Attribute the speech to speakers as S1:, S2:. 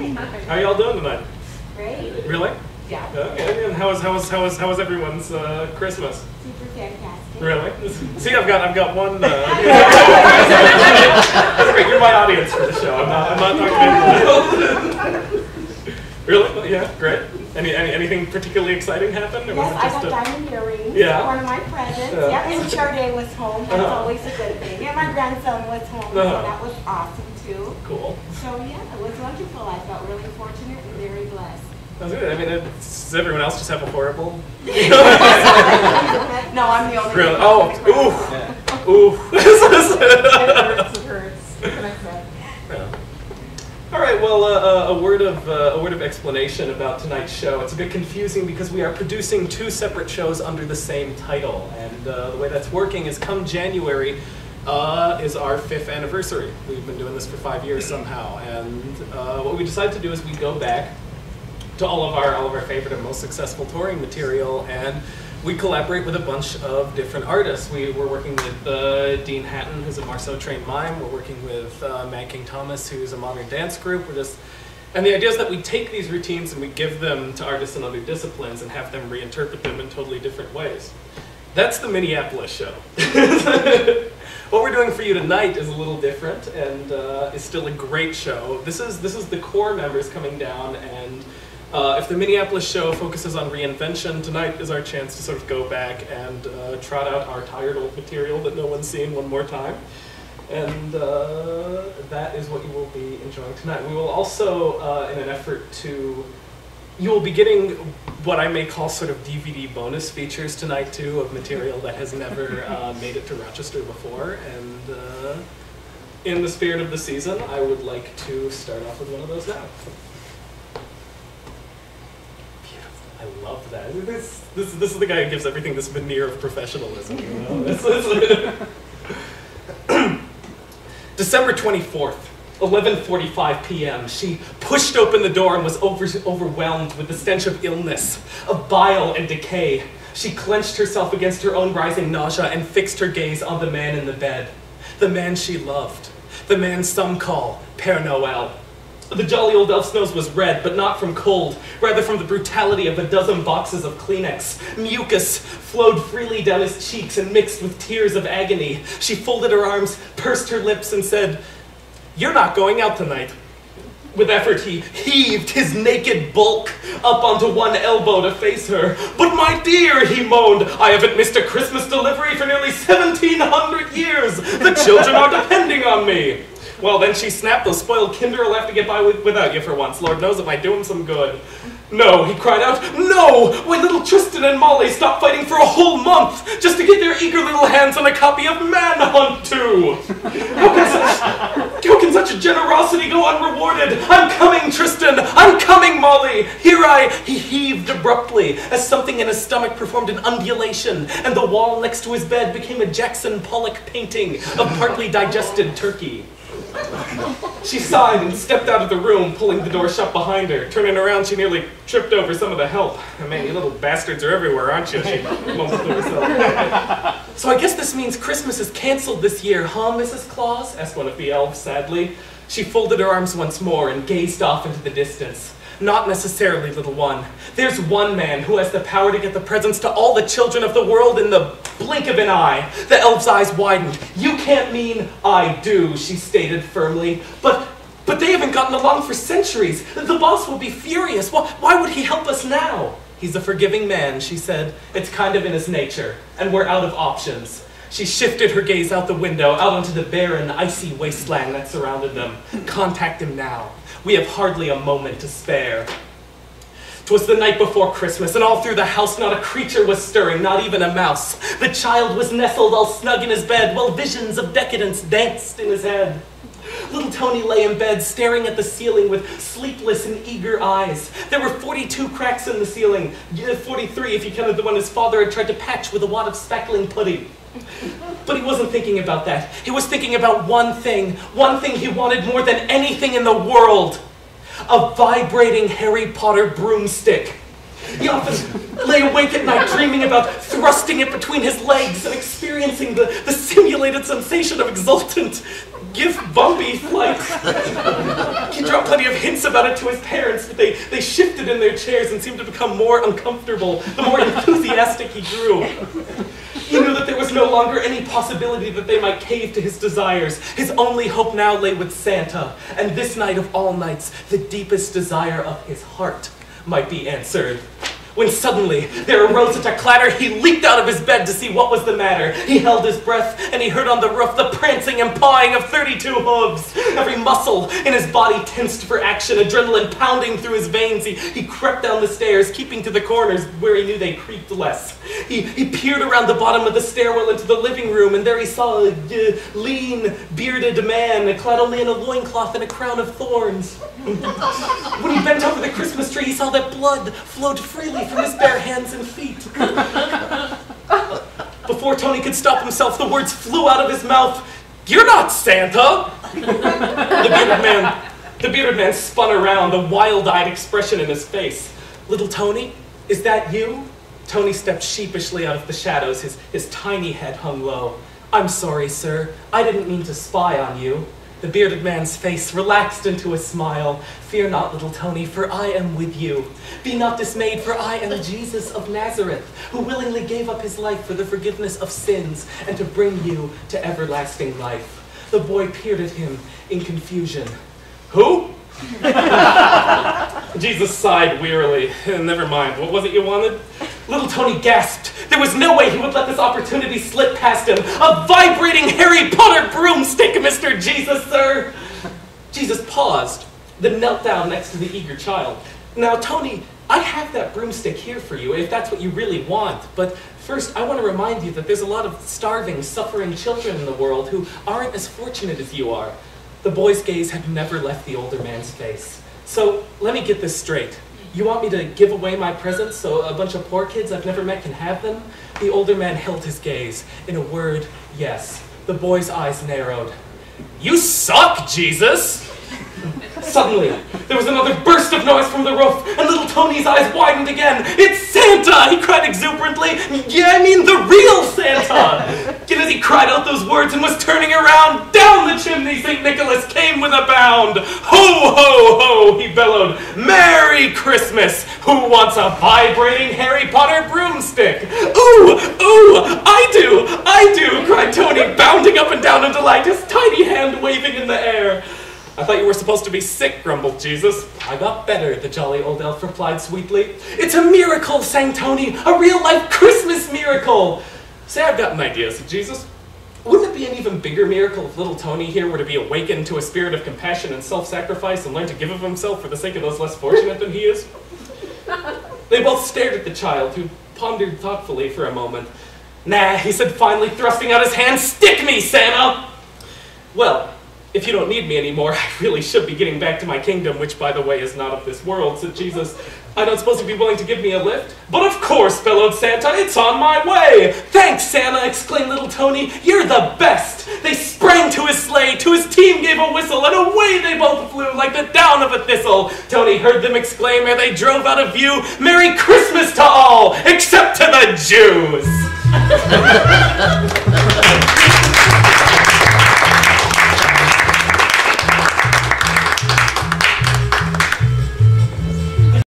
S1: How are y'all doing tonight?
S2: Great.
S1: Really?
S2: Yeah.
S1: Okay. And how was everyone's Christmas?
S2: Super fantastic.
S1: Really? See, I've got one. That's great. You're my audience for the show. I'm not talking to anyone else. Really? Yeah. Great. Anything particularly exciting happened? Or
S2: Yes,
S1: was it just
S2: I got diamond earrings.
S1: Yeah.
S2: One of my presents.
S1: Yeah.
S2: Yeah, and Charday was home. That's always a good thing. And my grandson was home, so that was awesome too.
S1: Cool.
S2: So yeah, it was wonderful. I felt really fortunate and very blessed.
S1: That's good. I mean, does everyone else just have a horrible?
S2: No, I'm the only
S1: Really?
S2: one.
S1: Oh, ooh.
S3: It hurts. What can I say?
S1: Yeah. All right. Well, a word of explanation about tonight's show. It's a bit confusing because we are producing two separate shows under the same title, and the way that's working is come January is our 5th anniversary. We've been doing this for 5 years somehow, and what we decided to do is we go back to all of our favorite and most successful touring material, and we collaborate with a bunch of different artists. We're working with Dean Hatton, who's a Marceau trained mime. We're working with Mad King Thomas, who's a modern dance group. And the idea is that we take these routines and we give them to artists in other disciplines and have them reinterpret them in totally different ways. That's the Minneapolis show. What we're doing for you tonight is a little different and is still a great show. This is the core members coming down, and if the Minneapolis show focuses on reinvention, tonight is our chance to sort of go back and trot out our tired old material that no one's seen one more time. And that is what you will be enjoying tonight. We will also, in an effort to, you will be getting what I may call sort of DVD bonus features tonight too, of material that has never made it to Rochester before. And in the spirit of the season, I would like to start off with one of those now. I love that. This is the guy who gives everything this veneer of professionalism. You know? December 24th, 11:45 p.m. She pushed open the door and was overwhelmed with the stench of illness, of bile and decay. She clenched herself against her own rising nausea and fixed her gaze on the man in the bed. The man she loved. The man some call Père Noël. The jolly old elf's nose was red, but not from cold, rather from the brutality of a dozen boxes of Kleenex. Mucus flowed freely down his cheeks and mixed with tears of agony. She folded her arms, pursed her lips, and said, "You're not going out tonight." With effort, he heaved his naked bulk up onto one elbow to face her. "But my dear," he moaned, "I haven't missed a Christmas delivery for nearly 1,700 years. The children are depending on me." Well, then she snapped, "Those spoiled kinder will have to get by without you for once. Lord knows it might do him some good." "No," he cried out, "no! Why, little Tristan and Molly stopped fighting for a whole month just to get their eager little hands on a copy of Manhunt 2. How can such generosity go unrewarded? I'm coming, Tristan! I'm coming, Molly! He heaved abruptly as something in his stomach performed an undulation, and the wall next to his bed became a Jackson Pollock painting of partly digested turkey. She sighed and stepped out of the room, pulling the door shut behind her. Turning around, she nearly tripped over some of the help. "Oh, man, you little bastards are everywhere, aren't you?" she mumbled to herself. "So I guess this means Christmas is canceled this year, huh, Mrs. Claus?" asked one of the elves sadly. She folded her arms once more and gazed off into the distance. "Not necessarily, little one. There's one man who has the power to get the presents to all the children of the world in the blink of an eye." The elf's eyes widened. "You can't mean I do," she stated firmly. But they haven't gotten along for centuries. The boss will be furious. Why would he help us now?" "He's a forgiving man," she said. "It's kind of in his nature, and we're out of options." She shifted her gaze out the window, out onto the barren, icy wasteland that surrounded them. "Contact him now. We have hardly a moment to spare." 'Twas the night before Christmas, and all through the house not a creature was stirring, not even a mouse. The child was nestled all snug in his bed, while visions of decadence danced in his head. Little Tony lay in bed, staring at the ceiling with sleepless and eager eyes. There were 42 cracks in the ceiling, 43 if you counted the one his father had tried to patch with a wad of spackling putty. But he wasn't thinking about that. He was thinking about one thing he wanted more than anything in the world. A vibrating Harry Potter broomstick. He often lay awake at night dreaming about thrusting it between his legs and experiencing the simulated sensation of exultant give Bumpy flight. He dropped plenty of hints about it to his parents, but they shifted in their chairs and seemed to become more uncomfortable the more enthusiastic he grew. He knew that there was no longer any possibility that they might cave to his desires. His only hope now lay with Santa, and this night of all nights, the deepest desire of his heart might be answered. When suddenly there arose such a clatter, he leaped out of his bed to see what was the matter. He held his breath, and he heard on the roof the prancing and pawing of 32 hooves. Every muscle in his body tensed for action, adrenaline pounding through his veins. He crept down the stairs, keeping to the corners where he knew they creaked less. He peered around the bottom of the stairwell into the living room, and there he saw a lean, bearded man, clad only in a loincloth and a crown of thorns. When he bent over the Christmas tree, he saw that blood flowed freely from his bare hands and feet. Before Tony could stop himself, the words flew out of his mouth. "You're not Santa!" The bearded man spun around, a wild-eyed expression in his face. "Little Tony, is that you?" Tony stepped sheepishly out of the shadows. His tiny head hung low. "I'm sorry, sir. I didn't mean to spy on you." The bearded man's face relaxed into a smile. "Fear not, little Tony, for I am with you. Be not dismayed, for I am Jesus of Nazareth, who willingly gave up his life for the forgiveness of sins and to bring you to everlasting life." The boy peered at him in confusion. "Who?" Jesus sighed wearily. "Never mind, what was it you wanted?" Little Tony gasped. There was no way he would let this opportunity slip past him. "A vibrating Harry Potter broomstick, Mr. Jesus, sir!" Jesus paused, then knelt down next to the eager child. "Now, Tony, I have that broomstick here for you, if that's what you really want. But first, I want to remind you that there's a lot of starving, suffering children in the world who aren't as fortunate as you are." The boy's gaze had never left the older man's face. "So, let me get this straight. You want me to give away my presents so a bunch of poor kids I've never met can have them?" The older man held his gaze. In a word, yes. The boy's eyes narrowed. "You suck, Jesus!" Suddenly, there was another burst of noise from the roof, and little Tony's eyes widened again. "It's Santa!" he cried exuberantly. "Yeah, I mean the real Santa!" And as he cried out those words and was turning around, down the chimney St. Nicholas came with a bound. "Ho, ho, ho!" he bellowed. "Merry Christmas! Who wants a vibrating Harry Potter broomstick?" "Ooh, ooh, I do!" cried Tony, bounding up and down in delight, his tiny hand waving in the air. "I thought you were supposed to be sick," grumbled Jesus. "I got better," the jolly old elf replied sweetly. "It's a miracle," sang Tony, "a real-life Christmas miracle." "Say, I've got an idea," said Jesus. "Wouldn't it be an even bigger miracle if little Tony here were to be awakened to a spirit of compassion and self-sacrifice and learn to give of himself for the sake of those less fortunate than he is?" They both stared at the child, who pondered thoughtfully for a moment. "Nah," he said finally, thrusting out his hand. "Stick me, Santa!" "Well, if you don't need me anymore, I really should be getting back to my kingdom, which, by the way, is not of this world," said Jesus. "I don't suppose you'd be willing to give me a lift?" "But of course," bellowed Santa, "it's on my way." "Thanks, Santa," exclaimed little Tony. "You're the best." They sprang to his sleigh, to his team gave a whistle, and away they both flew like the down of a thistle. Tony heard them exclaim ere they drove out of view, "Merry Christmas to all, except to the Jews!"